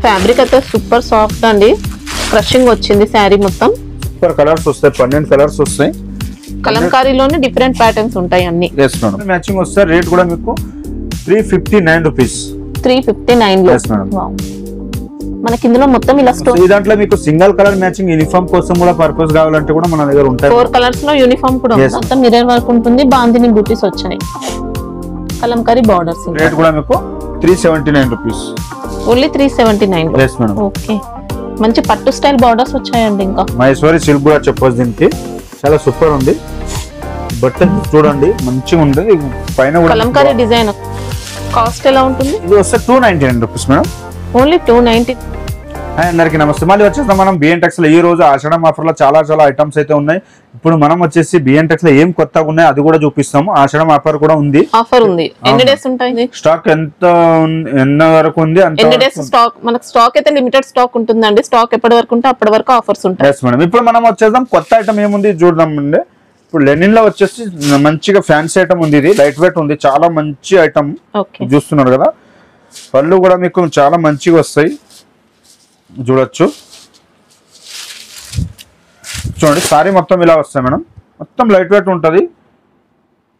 Fabric అయితే super soft అండి, crushing వచ్చింది శారీ మొత్తం. సూపర్ కలర్స్ వస్తాయి, 12 కలర్స్ వస్తాయి. కలంకారీలోనే డిఫరెంట్ ప్యాటర్న్స్ ఉంటాయి అన్ని. మ్యాచింగ్ వస్తాయి. రేట్ కూడా మీకు 359 రూపీస్. 359 లో. మనకి ఇందులో మొత్తం ఇలా స్టోన్. ఈ దాంట్లో మీకు సింగిల్ కలర్ మ్యాచింగ్ యూనిఫామ్ కోసం కూడా పర్పస్ కావాలంటే కూడా మన దగ్గర ఉంటాయి. 4 కలర్స్ లో యూనిఫామ్ కూడా ఉంది. మొత్తం మిర్రర్ వర్క్ ఉంటుంది, బాందిని బూటీస్ వచ్చాయి, కలంకారీ బార్డర్స్. రేట్ కూడా మీకు 379 రూపీస్. ఓన్లీ 379 లో. ఓకే, మంచి పట్టు స్టైల్ బార్డర్స్ వచ్చాయండి. ఇంకా మైసూరి సిల్క్ కూడా చెప్పొచ్చు, దీనికి చాలా సూపర్ ఉంది. బట్ చూడండి మంచిగా ఉంది. పైన కలంకారీ డిజైన్. కాస్ట్ ఎలా ఉంటుంది? ఇది వస్తే 299 రూపీస్ మేడం. ఓన్లీ 290. అందరికి నమస్తే. మళ్ళీ వచ్చేస్తాం మనం బిఎన్ టెక్స్ లో. ఈ రోజు ఆషాఢం ఆఫర్ లో చాలా ఐటమ్స్ అయితే ఉన్నాయి. ఇప్పుడు మనం వచ్చేసి బిఎన్ టెక్స్ లో ఏం కొత్తగా ఉన్నాయి అది కూడా చూపిస్తాము. ఆషాఢం ఆఫర్ కూడా ఉంది. ఆఫర్ ఉంది. ఎన్ని డేస్ ఉంటాయి? స్టాక్ ఎంత వరకు ఉంది? ఎన్ని డేస్ స్టాక్? మనకు స్టాక్ అయితే లిమిటెడ్ స్టాక్ ఉంటుందండి. స్టాక్ ఎప్పటి వరకు ఉంటే అప్పటి వరకు ఆఫర్స్ ఉంటాయి. Yes madam. ఇప్పుడు మనం వచ్చేద్దాం కొత్త ఐటమ్ ఏముంది చూద్దాం అండి. ఇప్పుడు లెనిన్ లో వచ్చేసి మంచిగా ఫ్యాన్సీ ఐటమ్ ఉంది. ఇది లైట్ వెయిట్ ఉంది, చాలా మంచి ఐటమ్ చూస్తున్నారు కదా. పళ్ళు కూడా మీకు చాలా మంచిగా వస్తాయి, చూడొచ్చు. చూడండి సారీ మొత్తం ఇలా వస్తాయి మేడం. మొత్తం లైట్ వెయిట్ ఉంటది.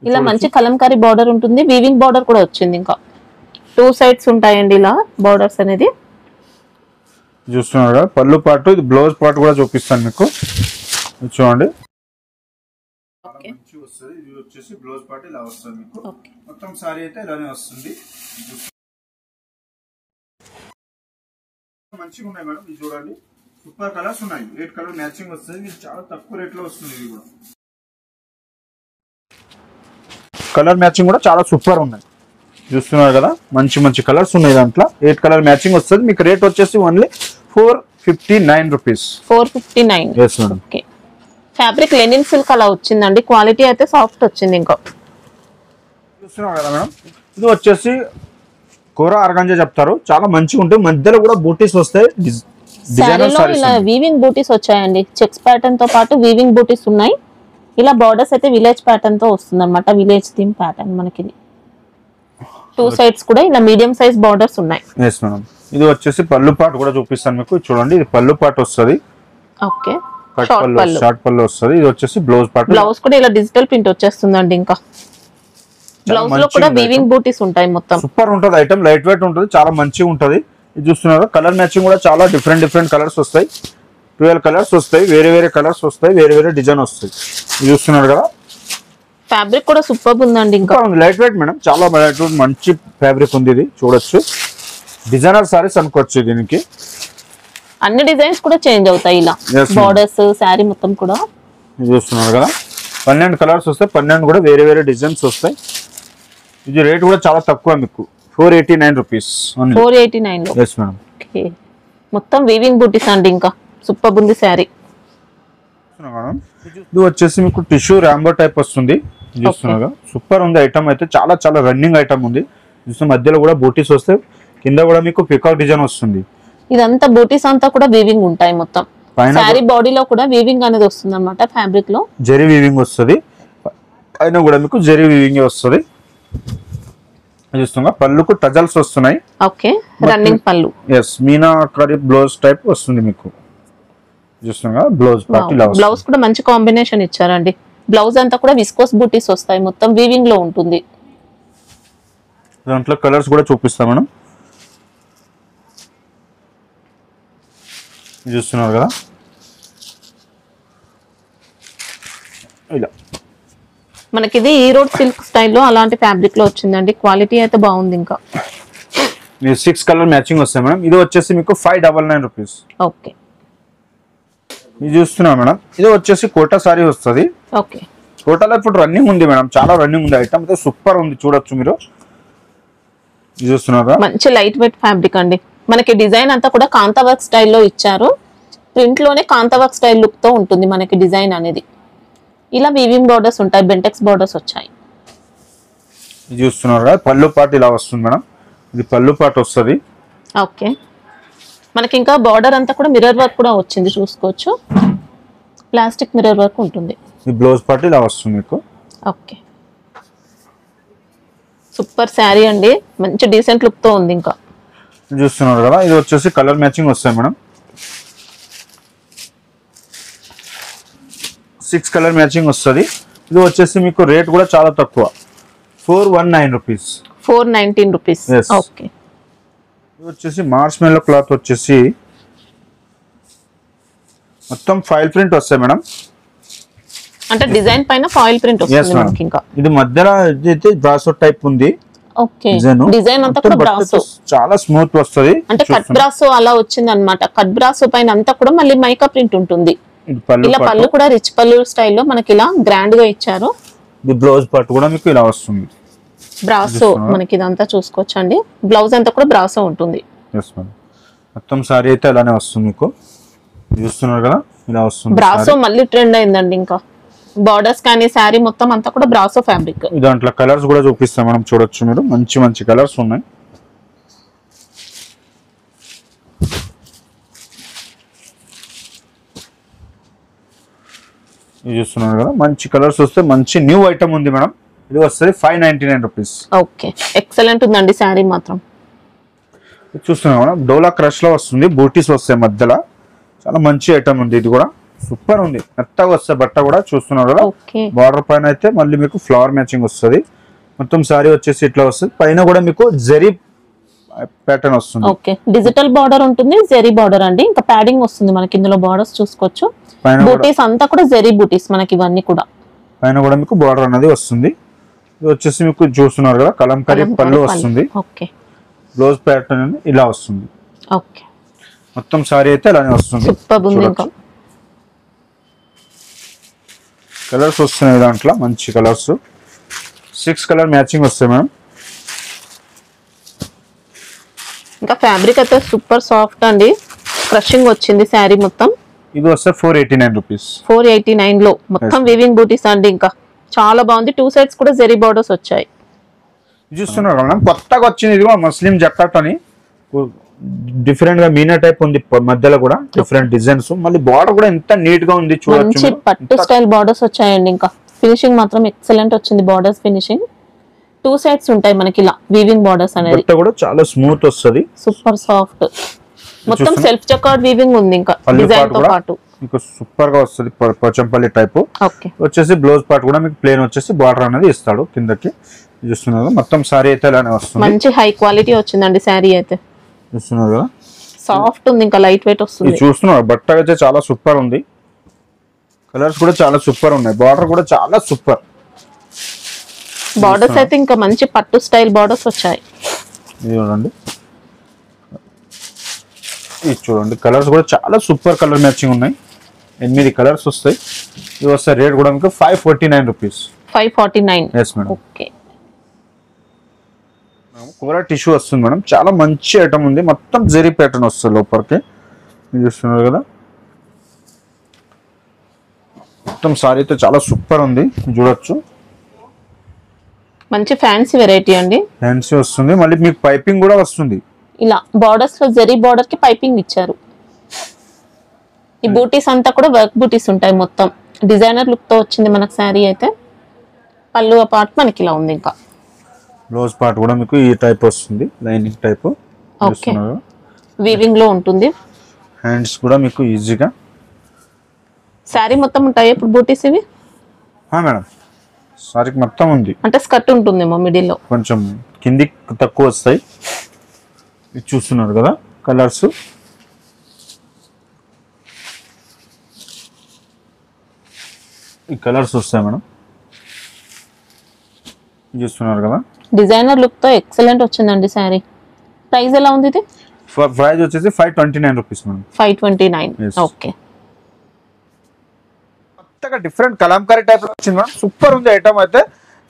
ఇలా మంచి కలంకారీ బార్డర్ ఉంటుంది, వీవింగ్ బార్డర్ కూడా వచ్చింది. ఇంకా 2 సైడ్స్ ఉంటాయండి ఇలా బార్డర్స్ అనేది. చూస్తున్నారు కదా పళ్ళు పాటు. ఇది బ్లౌజ్ పార్ట్ కూడా చూపిస్తాను మీకు. చూడండి ఇది వచ్చేసి బ్లౌజ్ పార్ట్ ఇలా వస్తుంది మీకు. మొత్తం సారీ అయితే ఇలానే వస్తుంది. మంచిగా ఉన్నాయి మేడం. ఇది చూడండి సూపర్ కలర్స్ ఉన్నాయి. 8 కలర్ మ్యాచింగ్ వస్తుంది. ఇది చాలా తక్కువ రేట్ లో వస్తుంది. ఇది కూడా కలర్ మ్యాచింగ్ కూడా చాలా సూపర్ ఉన్నాయి. చూస్తున్నారు కదా మంచి కలర్స్ ఉన్నాయి. దాంట్లో 8 కలర్ మ్యాచింగ్ వస్తుంది. మీకు రేట్ వచ్చేసి only 459 rupees. 459. Yes madam. Okay, fabric linen silk అలా వచ్చిందండి. క్వాలిటీ అయితే సాఫ్ట్ వచ్చింది. ఇంకా చూస్తున్నారు కదా మేడం. ఇది వచ్చేసి కోరా ఆర్గాంజా చెప్తారు, చాలా మంచిగా ఉంటాయి. మధ్యలో కూడా బూటీస్ వస్తాయి. శారీలో ఇలా వీవింగ్ బూటీస్ వచ్చాయండి. చెక్స్ ప్యాటర్న్ తో పాటు వీవింగ్ బూటీస్ ఉన్నాయి. ఇలా బార్డర్స్ అయితే విలేజ్ ప్యాటర్న్ తో వస్తుంది అనమాట. విలేజ్ థీమ్ ప్యాటర్న్ మనకి. 2 సైడ్స్ కూడా ఇలా మీడియం సైజ్ బార్డర్స్ ఉన్నాయి. Yes madam. ఇది వచ్చేసి పళ్ళు పాటు కూడా చూపిస్తాను మీకు. చూడండి ఇది పళ్ళు పాటు వస్తుంది. ఓకే, షార్ట్ పళ్ళు వస్తుంది. ఇది వచ్చేసి బ్లౌజ్ పార్ట్. బ్లౌజ్ కూడా ఇలా డిజిటల్ ప్రింట్ వచ్చేస్తుందండి. ఇంకా బ్లౌజ్ లో కూడా వీవింగ్ బూటీస్ ఉంటాయి. మొత్తం సూపర్ ఉంటది ఐటమ్, లైట్ వెయిట్ ఉంటుంది, చాలా మంచిగా ఉంటది. ఇది చూస్తున్నారు కలర్ మ్యాచింగ్ కూడా చాలా డిఫరెంట్ కలర్స్ వస్తాయి. 12 కలర్స్ వస్తాయి. వేరే కలర్స్ వస్తాయి, వేరే డిజైన్ వస్తాయి. ఇది చూస్తున్నారు కదా. ఫ్యాబ్రిక్ కూడా సూపర్ ఉందండి. ఇంకా లైట్ వెయిట్ మేడం, చాలా లైట్ వెయిట్ మంచి ఫ్యాబ్రిక్ ఉంది. ఇది చూడొచ్చు. డిజైనర్ సారీస్ అనుకోవచ్చు. దీనికి అన్ని డిజైన్స్ కూడా చేంజ్ అవుతాయి. ఇలా బార్డర్స్ శారీ మొత్తం కూడా చూస్తున్నారు కదా. 12 కలర్స్ వస్తాయి. 12 కూడా వేరే డిజైన్స్ వస్తాయి. ఇది రేట్ కూడా చాలా తక్కువ మీకు. 489 రూపీస్. 489 లో. Yes madam. ఓకే, మొత్తం వీవింగ్ బూటీస్ అండి. ఇంకా సూపర్ ఉంది శారీ. ఇది వచ్చేసి మీకు టిష్యూ రాంబో టైప్ వస్తుంది. చూస్తున్నారు సూపర్ ఉంది ఐటమ్ అయితే. చాలా రన్నింగ్ ఐటమ్ ఉంది. చూస్తే మధ్యలో కూడా బూటీస్ వస్తాయి. కింద కూడా మీకు పికాక్ డిజైన్ వస్తుంది. ఇదంతా బూటీస్ అంతా కూడా వీవింగ్ ఉంటాయి. మొత్తం శారీ బాడీలో కూడా వీవింగ్ అనేది వస్తుంది అన్నమాట. ఫ్యాబ్రిక్ లో జరీ వీవింగ్ వస్తుంది. పైన కూడా మీకు జరీ వీవింగ్ వస్తుంది. చూస్తున్నా పళ్ళుకు టజల్స్ వస్తున్నాయి. ఓకే, రన్నింగ్ పళ్ళు. ఎస్, మీనాకరి బ్లౌజ్ టైప్ వస్తుంది మీకు. చూస్తున్నా బ్లౌజ్ పార్ట్ ఇలా వస్తుంది. బ్లౌజ్ కూడా మంచి కాంబినేషన్ ఇచ్చారండి. బ్లౌజ్ అంతా కూడా విస్కోస్ బూటీస్ వస్తాయి. మొత్తం వీవింగ్ లో ఉంటుంది. దాంట్లో కలర్స్ కూడా చూపిస్తాం మేడం. చూస్తున్నారు కదా ఇలా మనకి ఇది ఈరోడ్ సిల్క్ స్టైల్లో అలాంటి ఫ్యాబ్రిక్ లో వచ్చిందండి. క్వాలిటీ అయితే బాగుంది. ఇంకా 6 కలర్ మ్యాచింగ్ వస్తాయి మేడం. ఇది వచ్చేసి మీకు 599 రూపీస్. ఓకే, ఇది చూస్తున్నా మేడం. ఇది వచ్చేసి కోటా సారీ వస్తుంది. ఓకే, కోటాలో ఇప్పుడు రన్నింగ్ ఉంది మేడం. చాలా రన్నింగ్ ఉంది ఐటమ్ అయితే. సూపర్ ఉంది, చూడొచ్చు మీరు. ఇది చూస్తున్నారా మంచి లైట్ వెయిట్ ఫ్యాబ్రిక్ అండి. మనకి డిజైన్ అంతా కూడా కాంతా వర్క్ స్టైల్లో ఇచ్చారు. ప్రింట్ లోనే కాంతా వర్క్ స్టైల్ లుక్ తో ఉంటుంది మనకి డిజైన్ అనేది. ఇలా వీవింగ్ బార్డర్స్ ఉంటాయి. బెంటెక్స్ బార్డర్స్ వచ్చాయి. ఇది చూస్తున్నారు కదా పళ్ళు పాటు ఇలా వస్తుంది మేడం. ఇది పళ్ళు పాటు వస్తుంది. ఓకే, మనకి ఇంకా బార్డర్ అంతా కూడా మిర్రర్ వర్క్ కూడా వచ్చింది. చూసుకోవచ్చు, ప్లాస్టిక్ మిర్రర్ వర్క్ ఉంటుంది. ఈ బ్లౌజ్ పార్ట్ ఇలా వస్తుంది మీకు. ఓకే, సూపర్ శారీ అండి. మంచి డీసెంట్ లుక్ తో ఉంది. ఇంకా చూస్తున్నారు కదా, ఇది వచ్చేసి కలర్ మ్యాచింగ్ వస్తాయి మేడం. 6 కలర్ మ్యాచింగ్ వస్తుంది. ఇది వచ్చేసి మీకు రేట్ కూడా చాలా తక్కువ, 419 రూపీస్. 419 రూపీస్. ఓకే. ఇది వచ్చేసి మార్ష్ మెల్లో క్లాత్ వచ్చేసి మొత్తం ఫాయిల్ ప్రింట్ వస్తాయి మేడం. అంటే డిజైన్ పైన ఫాయిల్ ప్రింట్ వస్తుంది మనకి. ఇంకా ఇది మధ్యలో అయితే బ్రాసో టైప్ ఉంది. ఓకే. డిజైన్ అంతా కూడా బ్రాసో, చాలా స్మూత్ వస్తది. అంటే కట్ బ్రాసో అలా వచ్చింది అన్నమాట. కట్ బ్రాసో పైన అంతా కూడా మళ్ళీ మైకా ప్రింట్ ఉంటుంది. ఇలా పళ్ళు కూడా రిచ్ పళ్ళు స్టైల్లో మనకి ఇలా గ్రాండ్ గా ఇచ్చారు. ఇది బ్లౌజ్ పార్ట్ కూడా మీకు ఇలా వస్తుంది, బ్రాసో. మనకి ఇదంతా చూసుకోవచ్చండి. బ్లౌజ్ అంతా కూడా బ్రాసో ఉంటుంది. మొత్తం సారీ అయితే అలానే వస్తుంది మీకు. చూస్తున్నారు కదా, ఇలా వస్తుంది. బ్రాసో మళ్ళీ ట్రెండ్ అయిందండి. ఇంకా బార్డర్స్ కానీ శారీ మొత్తం అంతా కూడా బ్రాసో ఫ్యాబ్రిక్. దాంట్లో కలర్స్ కూడా చూపిస్తాం మనం, చూడొచ్చు మీరు. మంచి మంచి కలర్స్ ఉన్నాయి. ఇది చూస్తున్నారు కదా, మంచి కలర్స్ వస్తే మంచి న్యూ ఐటమ్ ఉంది మేడం. ఇది వస్తుంది 599 రూపీస్. ఓకే. ఎక్సలెంట్ ఉందండి శారీ మాత్రం. చూస్తున్నాం మేడం, డోలా క్రష్ లో వస్తుంది, బూటీస్ వస్తాయి మధ్యలో. చాలా మంచి ఐటమ్ ఉంది. ఇది కూడా సూపర్ ఉంది, మెత్తగా వస్తాయి బట్ట కూడా. చూస్తున్నారు కదా, బార్డర్ పైన అయితే మళ్ళీ మీకు ఫ్లవర్ మ్యాచింగ్ వస్తుంది. మొత్తం సారీ వచ్చేసి ఇట్లా వస్తుంది. పైన కూడా మీకు జరీ ప్యాటర్న్ వస్తుంది. ఓకే. డిజిటల్ బార్డర్ ఉంటుంది, జరీ బార్డర్ అండి. ఇంకా ప్యాడింగ్ వస్తుంది మనకి. ఇందులో బార్డర్స్ చూసుకోవచ్చు. బూటీస్ అంతా కూడా జరీ బూటీస్ మనకి. ఇవన్నీ కూడా పైన కూడా మీకు బార్డర్ అనేది వస్తుంది. ఇది వచ్చేసి మీకు చూస్తున్నారు కదా, కలంకారీ పళ్ళు వస్తుంది. ఓకే. బ్లౌజ్ ప్యాటర్న్ ఇలా వస్తుంది. ఓకే. మొత్తం సారీ అయితే అలానే వస్తుంది. సూపర్ ఉంది. ఇంకా కలర్స్ వస్తున్నాయి దాంట్లో, మంచి కలర్స్. 6 కలర్ మ్యాచింగ్ వస్తాయి మేడం. ఇంకా ఫ్యాబ్రిక్ అయితే సూపర్ సాఫ్ట్ అండి. క్రషింగ్ వచ్చింది శారీ మొత్తం. ఇది వస్తే 489 రూపీస్. 489 లో మొత్తం వీవింగ్ బూటీస్ అండి. ఇంకా చాలా బాగుంది. 2 సైడ్స్ కూడా జరీ బార్డర్స్ వచ్చాయి. చూస్తున్నారు కదా, కొత్తగా వచ్చింది. ఇది కూడా మస్లిం జకాట్ అని డిఫరెంట్ గా మీనా టైప్ ఉంది. మధ్యలో కూడా డిఫరెంట్ డిజైన్స్. మళ్ళీ బార్డర్ కూడా ఎంత నీట్ గా ఉంది చూడొచ్చు. మంచి పట్టు స్టైల్ బార్డర్స్ వచ్చాయండి. ఇంకా ఫినిషింగ్ మాత్రం ఎక్సలెంట్ వచ్చింది. బార్డర్స్ ఫినిషింగ్ 2 సైడ్స్ ఉంటాయి మనకి ఇలా వీవింగ్ బార్డర్స్ అనేది. కూడా చాలా స్మూత్ వస్తుంది, సూపర్ సాఫ్ట్. మొత్తం సెల్ఫ్ జకాట్ వీవింగ్ ఉంది. ఇంకా డిజైన్ తో పాటు మీకు సూపర్ గా వస్తుంది. పోచంపల్లి టైప్ వచ్చేసి బ్లౌజ్ పార్ట్ కూడా మీకు ప్లేన్ వచ్చేసి బార్డర్ అనేది ఇస్తాడు కిందకి. చూస్తున్నారు మొత్తం సారీ అయితే అలానే వస్తుంది. మంచి హై క్వాలిటీ వచ్చిందండి సారీ అయితే. చూస్తున్నారు కదా, సాఫ్ట్ ఉంది. ఇంకా లైట్ వెయిట్ వస్తుంది. చూస్తున్నారు బట్ట అయితే చాలా సూపర్ ఉంది. కలర్స్ కూడా చాలా సూపర్ ఉన్నాయి. బార్డర్ కూడా చాలా సూపర్. బార్డర్స్ అయితే ఇంకా మంచి పట్టు స్టైల్ బార్డర్స్ వచ్చాయి. ఇది చూడండి, ఇది చూడండి. కలర్స్ కూడా చాలా సూపర్ కలర్ మ్యాచింగ్ ఉన్నాయి. 8 కలర్స్ వస్తాయి. ఇది వస్తే రేట్ కూడా మీకు 549 రూపీస్. 549. Yes madam. ఓకే. కూర టిష్యూ వస్తుంది మేడం. చాలా మంచి ఐటమ్ ఉంది. మొత్తం జరీ ప్యాటర్న్ వస్తుంది లోపలికి. మీరు చూస్తున్నారు కదా, మొత్తం సారీ అయితే చాలా సూపర్ ఉంది. చూడొచ్చు, మంచి ఫ్యాన్సీ వెరైటీ అండి. ఫ్యాన్సీ వస్తుంది. మళ్ళీ మీకు పైపింగ్ కూడా వస్తుంది. ఇలా బార్డర్స్ లో జరీ బార్డర్ కి పైపింగ్ ఇచ్చారు. ఈ బూటీస్ అంతా కూడా వర్క్ బూటీస్ ఉంటాయి. మొత్తం డిజైనర్ లుక్ తో వచ్చింది మనకు శారీ అయితే. పళ్ళు పార్ట్ మనకి ఇలా ఉంది. ఇంకా బ్లౌజ్ పార్ట్ కూడా మీకు ఈ టైప్ వస్తుంది, లైనింగ్ టైప్. ఓకే. వీవింగ్ లో ఉంటుంది. హ్యాండ్స్ కూడా మీకు ఈజీగా శారీ మొత్తం ఉంటాయి ఇప్పుడు బూటీస్ ఇవి. మేడం సారీకి మొత్తం ఉంది. అంటే స్కర్ట్ ఉంటుందేమో మిడిల్ లో, కొంచెం కింది తక్కువ వస్తాయి. ఇది చూస్తున్నారు కదా, కలర్స్ ఈ కలర్స్ వస్తాయి మేడం. చూస్తున్నారు కదా, డిజైనర్ లుక్ తో ఎక్సలెంట్ వచ్చిందండి శారీ. ప్రైస్ ఎలా ఉంది ఇది? ప్రైస్ వచ్చేసి 529 రూపీస్ మేడం. 529. ఓకే. కొత్తగా డిఫరెంట్ కలంకారీ టైప్ లో వచ్చింది మేడం. సూపర్ ఉంది ఐటమ్ అయితే.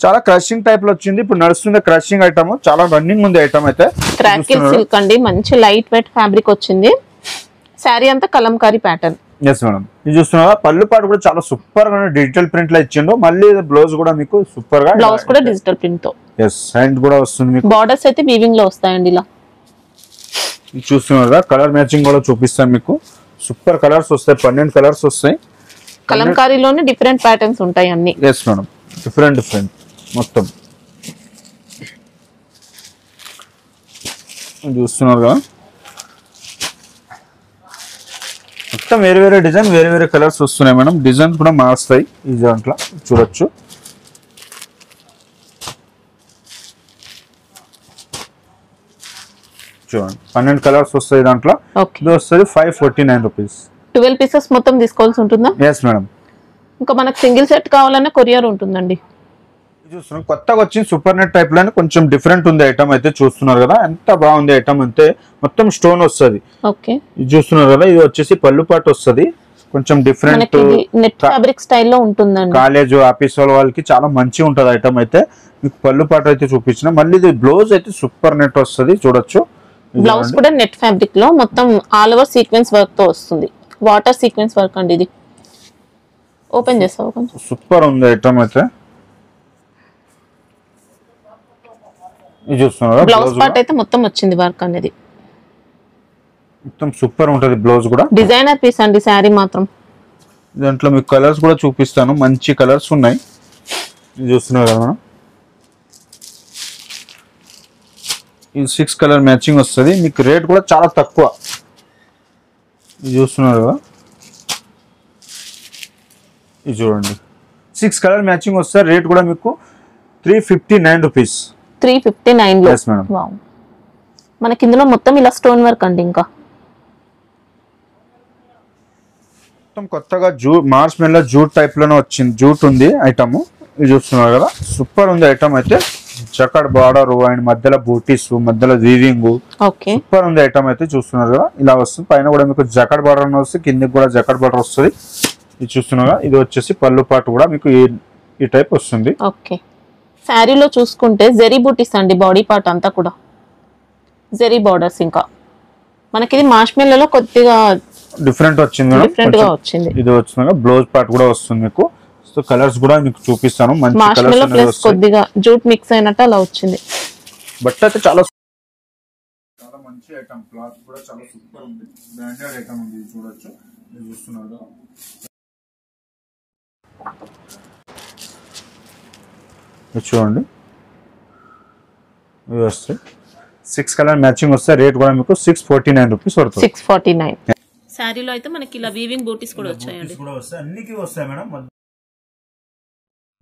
చాలా క్రషింగ్ టైప్ లో వచ్చింది. ఇప్పుడు నడుస్తుంది క్రషింగ్ ఐటమ్. చాలా రన్నింగ్ ఉంది ఐటమ్ అయితే. క్రాకిల్ సిల్క్ అండి. మంచి లైట్ వెయిట్ ఫ్యాబ్రిక్ వచ్చింది. శారీ అంతా కలంకారీ ప్యాటర్న్. Yes madam. ఇది చూస్తున్నారా, పళ్ళు పాటు కూడా చాలా సూపర్ గా డిజిటల్ ప్రింట్ లో ఇచ్చిండు. మళ్ళీ బ్లౌజ్ కూడా మీకు సూపర్ గా, బ్లౌజ్ కూడా డిజిటల్ ప్రింట్ తో. ఎస్, హ్యాండ్ కూడా వస్తుంది మీకు. బార్డర్స్ అయితే వీవింగ్ లో వస్తాయండి ఇలా. చూస్తున్నారా, కలర్ మ్యాచింగ్ కూడా చూపిస్తాను మీకు. సూపర్ కలర్స్ వస్తాయి. 12 కలర్స్ వస్తాయి. కలంకారీలోనే డిఫరెంట్ ప్యాటర్న్స్ ఉంటాయి అన్ని. ఎస్ మేడం, డిఫరెంట్ మొత్తం. చూస్తున్నారు కదా, మొత్తం వేరే వేరే డిజైన్ వేరే వేరే కలర్స్ వస్తున్నాయి మేడం. డిజైన్స్ కూడా మారుస్తాయి ఈ దాంట్లో చూడొచ్చు. చూడండి 12 కలర్స్ వస్తాయి దాంట్లో. ఇది వస్తుంది 549 రూపీస్. 12 పీసెస్ మొత్తం తీసుకోవాల్సి ఉంటుందా? Yes madam. ఇంకా మనకు సింగిల్ సెట్ కావాలన్నా కొరియర్ ఉంటుందండి. చూస్తున్నాం కొత్తగా వచ్చింది సూపర్ నెట్ టైప్ లోనే కొంచెం డిఫరెంట్ ఉంది ఐటమ్ అయితే. చూస్తున్నారు కదా ఎంత బాగుంది ఐటమ్ అంటే. మొత్తం స్టోన్ వస్తుంది. ఓకే, ఇది చూస్తున్నారు కదా, ఇది వచ్చేసి పళ్ళు పాటు వస్తుంది. కొంచెం డిఫరెంట్ నెట్ ఫ్యాబ్రిక్ స్టైల్లో ఉంటుందండి. కాలేజ్ ఆఫీస్ వాళ్ళకి చాలా మంచిగా ఉంటుంది ఐటమ్ అయితే. మీకు పళ్ళు పాటు అయితే చూపించిన. మళ్ళీ ఇది బ్లౌజ్ అయితే సూపర్ నెట్ వస్తుంది చూడొచ్చు. బ్లౌజ్ కూడా నెట్ ఫ్యాబ్రిక్ లో మొత్తం ఆల్ ఓవర్ సీక్వెన్స్ వర్క్ తో వస్తుంది. వాటర్ సీక్వెన్స్ వర్క్ అండి ఇది. ఓపెన్ చేస్తావు కొంచెం. సూపర్ ఉంది ఐటమ్ అయితే. ఇది చూస్తున్నారు బ్లౌజ్ పార్ట్ అయితే మొత్తం వచ్చింది వర్క్ అనేది. మొత్తం సూపర్ ఉంటది బ్లౌజ్ కూడా. డిజైనర్ పీస్ అండి శారీ మాత్రం. దాంట్లో మీకు కలర్స్ కూడా చూపిస్తాను. మంచి కలర్స్ ఉన్నాయి. ఇది చూస్తున్నారు కదా, ఇది 6 కలర్ మ్యాచింగ్ వస్తుంది. మీకు రేట్ కూడా చాలా తక్కువ. ఇది చూస్తున్నారు కదా, ఇది చూడండి 6 కలర్ మ్యాచింగ్ వస్తుంది. రేట్ కూడా మీకు 359 రూపీస్. 359 లో. వావ్. మనకి ఇందులో మొత్తం ఇలా స్టోన్ వర్క్ అండి. ఇంకా మొత్తం కొత్తగా మార్చ్ మెల్ల జూట్ టైప్ లోనే వచ్చింది. జూట్ ఉంది ఐటమ్. ఇది చూస్తున్నారు కదా, సూపర్ ఉంది ఐటమ్ అయితే. జకాడ్ బార్డర్ అండ్ మధ్యలో బూటీస్, మధ్యలో వీవింగ్, సూపర్ ఉంది ఐటమ్ అయితే. చూస్తున్నారు కదా, ఇలా వస్తుంది. పైన కూడా మీకు జకాడ్ బార్డర్ వస్తుంది, కిందకి కూడా జకాడ్ బార్డర్ వస్తుంది. ఇది చూస్తున్నారు. ఇది వచ్చేసి పళ్ళు పాటు కూడా మీకు ఈ టైప్ వస్తుంది. ఓకే, శారీలో చూసుకుంటే జెరీ బూటీస్ అండి. బాడీ పార్ట్ అంతా కూడా జెరీ బార్డర్స్. ఇంకా మనకి ఇది మార్ష్మెల్లలో కొద్దిగా డిఫరెంట్ వచ్చింది. ఇది వచ్చింది. బ్లౌజ్ పార్ట్ కూడా వస్తుంది మీకు. సో కలర్స్ కూడా మీకు చూపిస్తాను. మంచి కలర్స్, కొద్దిగా జూట్ మిక్స్ అయినట్టు అలా వచ్చింది. బట్ అయితే చాలా మంచి ఐటమ్. క్లాత్ కూడా చాలా సూపర్ ఉంది. బ్రాండెడ్ ఐటమ్ ఉంది. చూడొచ్చు. చూస్తున్నారు చూడండి. ఇవి వస్తాయి 6 కలర్ మ్యాచింగ్ వస్తాయి. రేట్ కూడా మీకు 649 రూపీస్ పడుతుంది. 649. శారీలో అయితే మనకి ఇలా వీవింగ్ బూటీస్ కూడా వచ్చాయండి. అన్నికి వస్తాయి మేడం.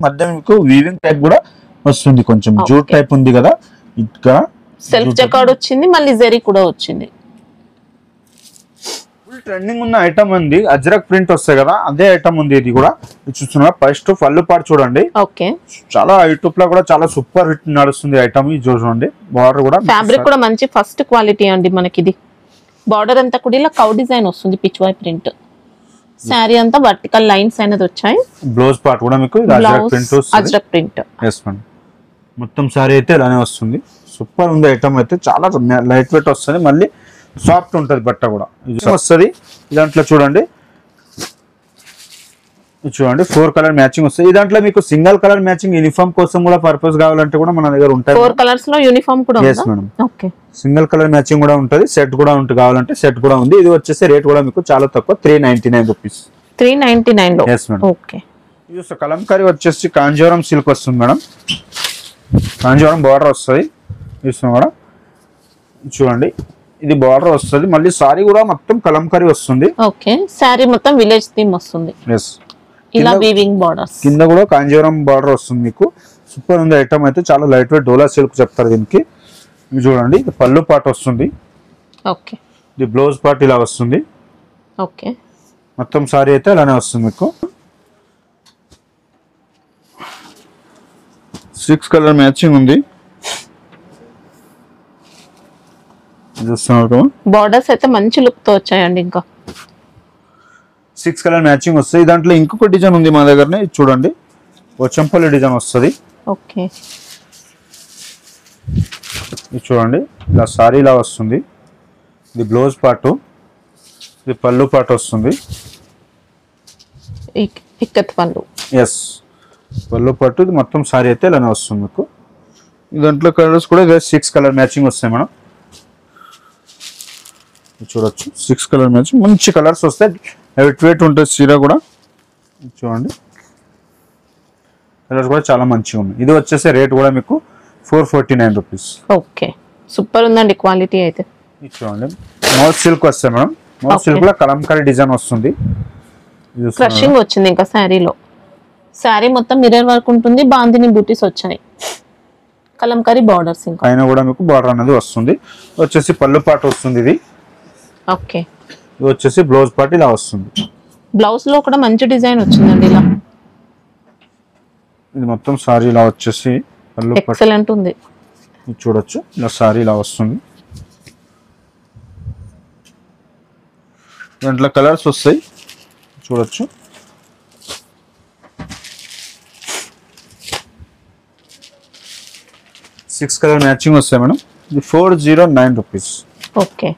మధ్య మీకు వీవింగ్ టైప్ కూడా వస్తుంది. కొంచెం జూట్ టైప్ ఉంది కదా, ఇక్కడ సెల్ఫ్ జకార్డ్ వచ్చింది. మళ్ళీ జెరీ కూడా వచ్చింది. ఫుల్ ట్రెండింగ్ ఉన్న ఐటమ్ ఉంది. అజ్రక్ ప్రింట్ వస్తాయి కదా, అదే ఐటమ్ ఉంది. ఇది కూడా చూస్తున్నా. ఫస్ట్ పళ్ళు పాటు చూడండి. ఓకే, చాలా యూట్యూబ్ లో కూడా చాలా సూపర్ హిట్ నడుస్తుంది ఐటమ్. ఇది చూడండి. బార్డర్ కూడా ఫ్యాబ్రిక్ కూడా మంచి ఫస్ట్ క్వాలిటీ అండి. మనకి ఇది బార్డర్ అంతా కూడా ఇలా కౌ డిజైన్ వస్తుంది. పిచ్వాయ్ ప్రింట్. శారీ అంతా వర్టికల్ లైన్స్ అనేది వచ్చాయి. బ్లౌజ్ పార్ట్ కూడా మీకు అజ్రక్ ప్రింట్. మొత్తం శారీ అయితే ఇలానే వస్తుంది. సూపర్ ఉంది ఐటమ్ అయితే. చాలా లైట్ వెయిట్ వస్తుంది. మళ్ళీ సాఫ్ట్ ఉంటుంది బట్ట కూడా. ఇది వస్తుంది. దాంట్లో చూడండి, చూడండి 4 కలర్ మ్యాచింగ్ వస్తుంది. దాంట్లో మీకు సింగిల్ కలర్ మ్యాచింగ్ యూనిఫామ్ కోసం కూడా పర్పస్ కావాలంటే కూడా మన దగ్గర ఉంటాయి. 4 కలర్స్ లో యూనిఫామ్ కూడా ఉంది. yes madam. Okay, single colour matching కూడా ఉంటుంది. సెట్ కూడా ఉంటుంది. కావాలంటే సెట్ కూడా ఉంది. ఇది వచ్చేసి రేట్ కూడా మీకు చాలా తక్కువ. 399 రూపీస్. 399 లో. yes madam. ఓకే, ఇది కలంకారీ వచ్చేసి కాంజీవరం సిల్క్ వస్తుంది మేడం. కాంజీవరం బార్డర్ వస్తుంది. చూస్తున్నాం కూడా. చూడండి, ఇది బార్డర్ వస్తుంది. మళ్ళీ సారీ కూడా మొత్తం కలంకారీ వస్తుంది. ఓకే, సారీ మొత్తం విలేజ్ థీమ్ వస్తుంది. yes, ఇలా వీవింగ్ బార్డర్స్. కింద కూడా కాంజీవరం బార్డర్ వస్తుంది మీకు. సూపర్ ఉంది ఐటమ్ అయితే. చాలా లైట్ వెయిట్ డోలా సిల్క్ చెప్తారు దీనికి. ఇది చూడండి. ఇది పళ్ళు పార్ట్ వస్తుంది. ఓకే, ఇది బ్లౌజ్ పార్ట్ ఇలా వస్తుంది. ఓకే, మొత్తం సారీ అయితే అలానే వస్తుంది మీకు. 6 కలర్ మ్యాచింగ్ ఉంది. చూస్తున్నారు. బార్డర్స్ అయితే మంచి లుక్ తో వచ్చాయండి. ఇంకా 6 కలర్ మ్యాచింగ్ వస్తాయి. దాంట్లో ఇంకొక డిజైన్ ఉంది మా దగ్గరనే. చూడండి, పోచంపల్లి డిజైన్ వస్తుంది. ఓకే, ఇది చూడండి. ఇలా సారీ ఇలా వస్తుంది. ఇది బ్లౌజ్ పార్ట్, ఇది పళ్ళు పార్ట్ వస్తుంది. ఇక్కత్ పళ్ళు. ఎస్, పళ్ళు పార్ట్. ఇది మొత్తం సారీ అయితే ఇలానే వస్తుంది మీకు. దాంట్లో కలర్స్ కూడా 6 కలర్ మ్యాచింగ్ వస్తాయి మేడం. చూడొచ్చు. 6 కలర్ మ్యాచింగ్ మంచి కలర్స్ వస్తాయి. లైట్ వెయిట్ ఉంటుంది చీర కూడా. చూడండి, కలర్స్ కూడా చాలా మంచిగా ఉన్నాయి. ఇది వచ్చేసి రేట్ కూడా మీకు 449 రూపీస్. ఓకే, సూపర్ ఉందండి క్వాలిటీ అయితే. ఇది చూడండి మౌత్ సిల్క్ వస్తుంది మేడం. మౌత్ సిల్క్ లో కలంకారీ డిజైన్ వస్తుంది. క్రషింగ్ వచ్చింది ఇంకా శారీలో. శారీ మొత్తం మిర్రర్ వర్క్ ఉంటుంది. బాందిని బూటీస్ వచ్చాయి. కలంకారీ బార్డర్స్ ఇంకా పైన కూడా మీకు బార్డర్ అనేది వస్తుంది. వచ్చేసి పళ్ళు పాట వస్తుంది ఇది. ఓకే. ఇది వచ్చేసి బ్లౌజ్ పార్ట్ ఇలా వస్తుంది. బ్లౌజ్ లో కూడా మంచి డిజైన్ వచ్చిందండి ఇలా. ఇది మొత్తం సారీ ఇలా వచ్చేసి పళ్ళు పాట ఎక్సలెంట్ ఉంది. ఇది చూడొచ్చు ఇలా సారీ ఇలా వస్తుంది. దాంట్లో కలర్స్ వస్తాయి చూడొచ్చు. సిక్స్ కలర్ మ్యాచింగ్ వస్తాయి మేడం. ఇది 409 రూపీస్. ఓకే.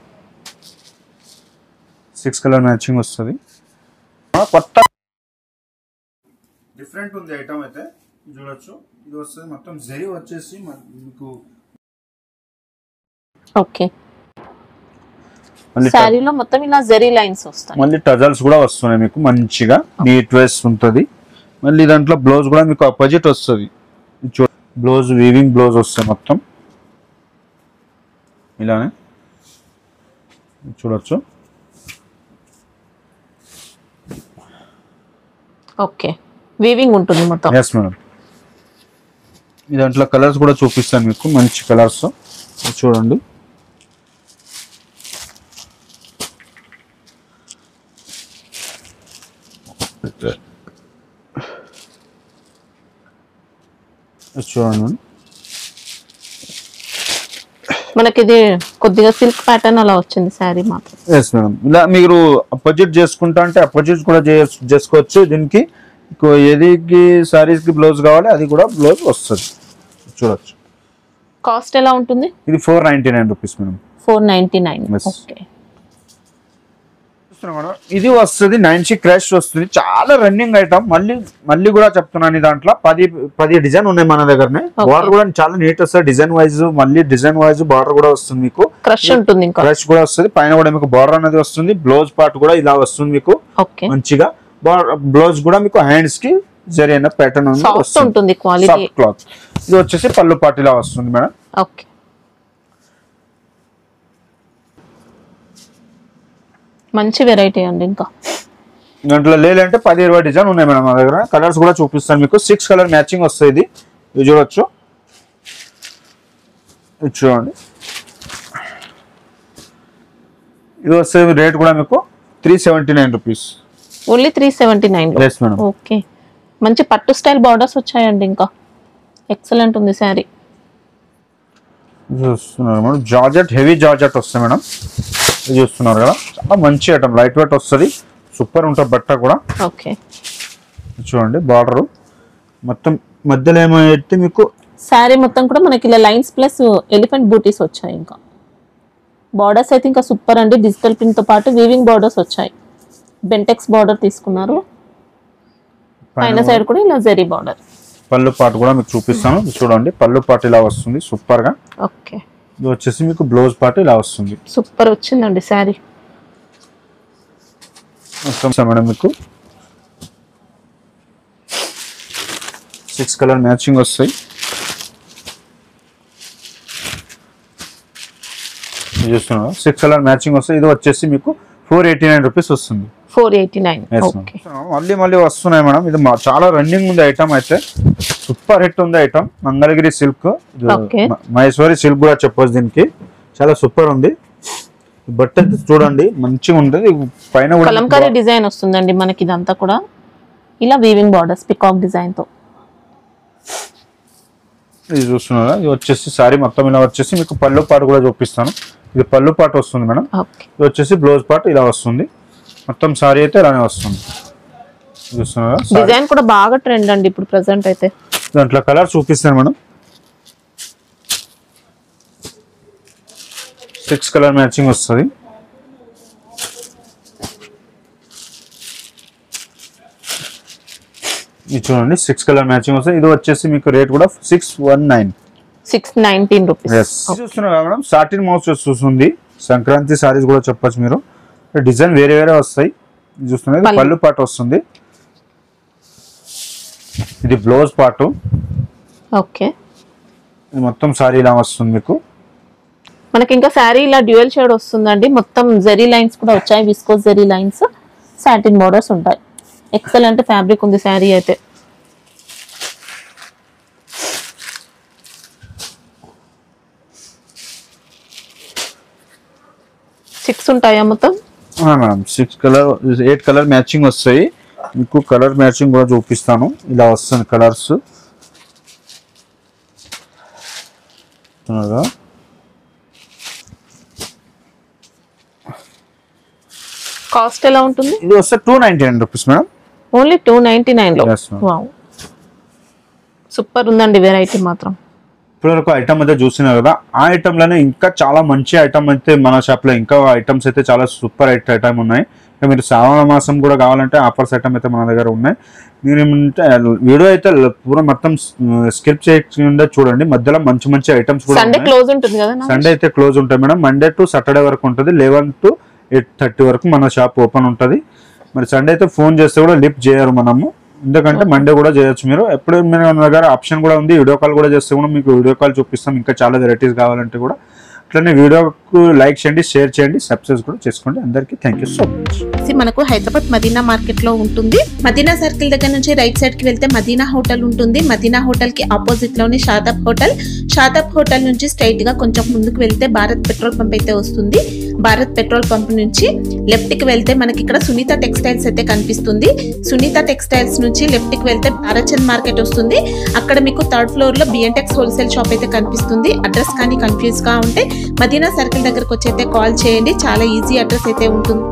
6 కలర్ మ్యాచింగ్ వస్తుంది. కొత్త డిఫరెంట్ ఉంది ఐటమ్ అయితే చూడొచ్చు. ఇది వస్తుంది మొత్తం జరీ వచ్చేసి మీకు ఓకే. సారీలో మొత్తం ఇలా జరీ లైన్స్ వస్తాయి. మళ్ళీ టజల్స్ కూడా వస్తున్నాయి మీకు మంచిగా నీట్ వేస్ ఉంటుంది. మళ్ళీ దాంట్లో బ్లౌజ్ కూడా మీకు అపోజిట్ వస్తుంది. బ్లౌజ్ వీవింగ్ బ్లౌజ్ వస్తుంది మొత్తం ఇలానే చూడొచ్చు. ఓకే. వీవింగ్ ఉంటుంది మొత్తం. Yes madam. ఈ దాంట్లో కలర్స్ కూడా చూపిస్తాను మీకు మంచి కలర్స్ చూడండి. చూడండి మనకి ఇది కొద్దిగా సిల్క్ ప్యాటర్న్ అలా వచ్చింది శారీ మాత్రం. Yes madam. ఇలా మీరు అపోజిట్ చేసుకుంటా అంటే అపోజిట్ కూడా చేసుకోవచ్చు. దీనికి ఏదికి సారీస్ కి బ్లౌజ్ కావాలి అది కూడా బ్లౌజ్ వస్తుంది చూడొచ్చు. కాస్ట్ ఎలా ఉంటుంది? ఇది 499 రూపీస్ మేడం. 499. ఓకే. ఇది వస్తుంది 90 క్రాష్ వస్తుంది. చాలా రన్నింగ్ ఐటమ్. మళ్ళీ కూడా చెప్తున్నాను దాంట్లో 10 డిజైన్ ఉన్నాయి మన దగ్గరనే. బార్డర్ కూడా చాలా నీట్ వస్తుంది డిజైన్ వైజ్. మళ్ళీ డిజైన్ వైజ్ బార్డర్ కూడా వస్తుంది మీకు. క్రష్ ఉంటుంది. క్రష్ కూడా వస్తుంది. పైన కూడా మీకు బార్డర్ అనేది వస్తుంది. బ్లౌజ్ పార్ట్ కూడా ఇలా వస్తుంది మీకు మంచిగా. బ్లౌజ్ కూడా మీకు హ్యాండ్స్ కి జరిగిన ప్యాటర్న్ ఉంటుంది క్వాలిటీ క్లాత్. ఇది వచ్చేసి పళ్ళు పార్ట్ ఇలా వస్తుంది మేడం. ఓకే. మంచి వెరైటీ అండి. ఇంకా దాంట్లో లేదంటే 10-20 డిజైన్ ఉన్నాయి మేడం మా దగ్గర. కలర్స్ కూడా చూపిస్తాను మీకు. 6 కలర్ మ్యాచింగ్ వస్తుంది. ఇది చూడొచ్చు. ఇది చూడండి. ఇది వస్తే రేట్ కూడా మీకు 379 rupees. Only 379. Yes madam. Okay. మంచి పట్టు స్టైల్ బార్డర్స్ వచ్చాయండి. ఇంకా ఎక్సలెంట్ ఉంది శారీ. చూస్తున్నారు మేడం. జార్జెట్ హెవీ జార్జెట్ వస్తుంది మేడం. చూస్తున్నారు కదా చాలా మంచి ఐటమ్. లైట్ వెయిట్ వస్తుంది. సూపర్ ఉంటుంది బట్ట కూడా. ఓకే. చూడండి బార్డర్ మొత్తం మధ్యలో ఏమైతే మీకు శారీ మొత్తం కూడా మనకి ఇలా లైన్స్ ప్లస్ ఎలిఫెంట్ బూటీస్ వచ్చాయి. ఇంకా బార్డర్స్ అయితే ఇంకా సూపర్ అండి. డిజిటల్ ప్రింట్ తో పాటు వీవింగ్ బార్డర్స్ వచ్చాయి. బెంటెక్స్ బార్డర్ తీసుకున్నారు. పైన సైడ్ కూడా ఇలా జరీ బార్డర్. పళ్ళు పాటు కూడా మీకు చూపిస్తాను చూడండి. పళ్ళు పాటు ఇలా వస్తుంది సూపర్ గా. ఓకే. ఇది వచ్చేసి మీకు బ్లౌజ్ పార్ట్ ఇలా వస్తుంది. సూపర్ వచ్చిందండి శారీ మొత్తం మేడం. మీకు 6 కలర్ మ్యాచింగ్ వస్తాయి. చూస్తున్నారు 6 కలర్ మ్యాచింగ్ వస్తాయి. ఇది వచ్చేసి మీకు 489 రూపీస్ వస్తుంది. 489. మళ్ళీ వస్తున్నాయి మేడం. ఇది చాలా రన్నింగ్ ఉంది ఐటమ్ అయితే. సూపర్ హిట్ ఉంది item. Mangalagiri silk, Maheshwari silk కూడా చెప్పొచ్చు దీనికి. చాలా సూపర్ ఉంది. బట్ట అయితే చూడండి మంచిగా ఉంటుంది. పైన కలంకారీ డిజైన్ వస్తుందండి మనకి. ఇదంతా కూడా ఇలా వీవింగ్ బార్డర్స్ పికాక్ డిజైన్ తో. ఇది చూస్తున్నారా. ఇది వచ్చేసి సారీ మొత్తం ఇలా వచ్చేసి మీకు పళ్ళు పాటు కూడా చూపిస్తాను. ఇది పళ్ళు పాటు వస్తుంది మేడం. ఇది వచ్చేసి బ్లౌజ్ పార్ట్ ఇలా వస్తుంది. మొత్తం సారీ అయితే ఇలానే వస్తుంది. చూస్తున్నారా. డిజైన్ కూడా బాగా ట్రెండ్ అండి ఇప్పుడు ప్రెసెంట్ అయితే. దాంట్లో కలర్ చూపిస్తాను మేడం. 6 కలర్ మ్యాచింగ్ వస్తుంది. ఇది చూడండి 6 కలర్ మ్యాచింగ్ వస్తుంది. ఇది వచ్చేసి మీకు రేట్ కూడా 619 రూపీస్. చూస్తున్నారు మేడం. సాటిన్ మౌస్ వస్తుంది. సంక్రాంతి సారీస్ కూడా చెప్పొచ్చు మీరు. డిజైన్ వేరే వేరే వస్తాయి. చూస్తున్నారు పళ్ళు పాటు వస్తుంది. ఇది బ్లౌజ్ పార్ట్. ఓకే. ఇది మొత్తం సారీ ఇలా వస్తుంది మీకు మనకి ఇంకా శారీ ఇలా డ్యూయల్ షేడ్ వస్తుందండి, మొత్తం జెరీ లైన్స్ కూడా వచ్చాయి, viscose zari lines, satin borders ఉంటాయి. ఎక్సలెంట్ ఫ్యాబ్రిక్ ఉంది శారీ అయితే. సిక్స్ ఉంటాయా మొత్తం? మేడం 6 కలర్ 8 కలర్ మ్యాచింగ్ వస్తాయి. మీకు కలర్ మ్యాచింగ్ కూడా చూపిస్తాను. ఇలా వస్తుంది కలర్స్. కాస్ట్ ఎలా ఉంటుంది? ఇది వస్తే 299 రూపీస్ మేడం. ఓన్లీ 299 లో. వావ్, సూపర్ ఉందండి వెరైటీ మాత్రం. ఇప్పటివరకు ఐటమ్ అయితే చూసినారు కదా, ఆ ఐటమ్లోనే ఇంకా చాలా మంచి ఐటమ్ అయితే మన షాప్లో ఇంకా ఐటమ్స్ అయితే చాలా సూపర్ ఐటమ్ ఉన్నాయి. ఇంకా మీరు శ్రావణ మాసం కూడా కావాలంటే ఆఫర్స్ ఐటమ్ అయితే మన దగ్గర ఉన్నాయి. మీరు ఏమంటే వీడియో అయితే పూర మొత్తం స్కిప్ చేయకుండా చూడండి, మధ్యలో మంచి మంచి ఐటమ్స్ కూడా సండే క్లోజ్ ఉంటుంది కదా? సండే అయితే క్లోజ్ ఉంటాయి మేడం. మండే టు సాటర్డే వరకు ఉంటుంది, 11 to 8:30 వరకు మన షాప్ ఓపెన్ ఉంటుంది. మరి సండే అయితే ఫోన్ చేస్తే కూడా లిఫ్ట్ చేయరు మనము, ఎందుకంటే మండే కూడా చేయొచ్చు. మీరు ఎప్పుడు మన దగ్గర ఆప్షన్ కూడా ఉంది, వీడియో కాల్ కూడా చేస్తే కూడా మీకు వీడియో కాల్ చూపిస్తాం. ఇంకా చాలా వెరైటీస్ కావాలంటే కూడా అట్లనే వీడియోకు లైక్ చేయండి, షేర్ చేయండి, సబ్స్క్రైబ్ కూడా చేసుకోండి. అందరికీ థ్యాంక్ యూ సో మచ్. మనకు హైదరాబాద్ మదీనా మార్కెట్ లో ఉంటుంది. మదీనా సర్కిల్ దగ్గర నుంచి రైట్ సైడ్ కి వెళ్తే మదీనా హోటల్ ఉంటుంది. మదీనా హోటల్ కి ఆపోజిట్ లోని షాదాబ్ హోటల్. షాదాబ్ హోటల్ నుంచి స్ట్రైట్ గా కొంచెం ముందుకు వెళ్తే భారత్ పెట్రోల్ పంప్ అయితే వస్తుంది. భారత్ పెట్రోల్ పంప్ నుంచి లెఫ్ట్ కి వెళ్తే మనకి ఇక్కడ సునీత టెక్స్టైల్స్ అయితే కనిపిస్తుంది. సునీత టెక్స్టైల్స్ నుంచి లెఫ్ట్ కి వెళ్తే తారాచంద్ మార్కెట్ వస్తుంది. అక్కడ మీకు 3rd ఫ్లోర్ లో బిఎన్టెక్స్ హోల్సేల్ షాప్ అయితే కనిపిస్తుంది. అడ్రస్ కానీ కన్ఫ్యూజ్ గా ఉంటే మదీనా సర్కిల్ దగ్గరకు వచ్చి అయితే కాల్ చేయండి, చాలా ఈజీ అడ్రస్ అయితే ఉంటుంది.